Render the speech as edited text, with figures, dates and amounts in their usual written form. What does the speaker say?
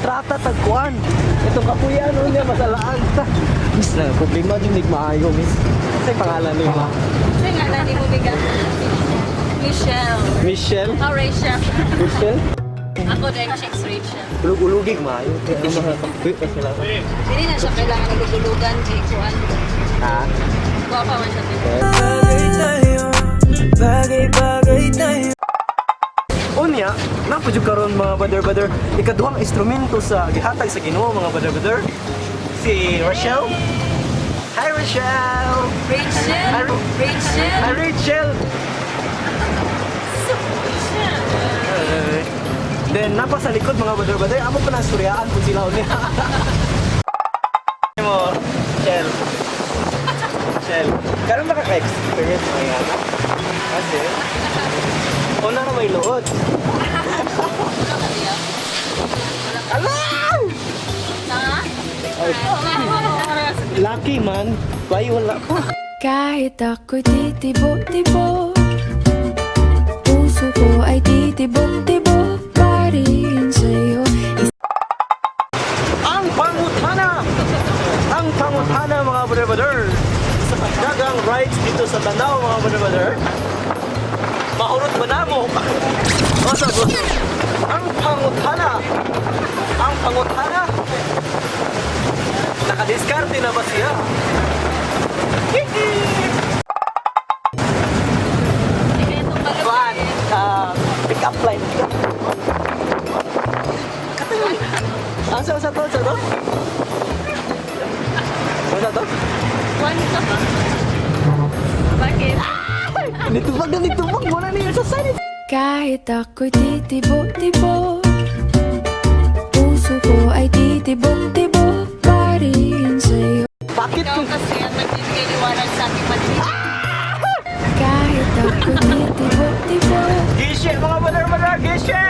kontrata tagkuan. Itong kapuyan niya masalaan. Miss na problema din ni maayo, miss. Sa pangalan niyo, ma? Kasi nga nani mo bigat. Michelle. Michelle. Oh, Rachel. Michelle. Ako din, chicks Rachel. Ulug-ulugig maayo. Kaya mga kapit pa sila. Hindi na siya kailangan nagugulugan, J1. Ha? Guwapa man siya. Bagay tayo. Unya, napudyo karon mga brother-brother, ikaduhang instrumento sa gihatag sa Ginoo mga brother-brother. Si Rachel. Hi Rachel. Rachel. Rachel. Hi Rachel. Then napa sa likod mga brother-brother, amo pa nasuryaan po sila unya. Mo, Rachel. Rachel. Karon makaka-experience mo yan. Kasi una na may luod. Alam! Lucky man, why wala pa? Kahit ako'y titibo-tibo, puso ko ay titibok-tibok pa rin sa'yo. Ang pangutana! Ang pangutana mga brother-brother! Sa pagdagang rides dito sa Danao mga brother-brother, mahurot ba na mo? Basta gusto. Ang pangutana! Ang pangutana! Nakadiskarte na ba siya? Kuan, pick up line. Katayon. Asa to? Asa to? Asa to? Bakit? Nitubag mo na niya sa side. Kahit ako'y titibo-tibo, puso ko ay titibok-tibok pa rin sa'yo. Bakit Ikaw kung kasi ang nagbibigay liwanag sa ating paningin. Kahit ako'y titibok-tibok, Gishe mga brother-brother, gishe!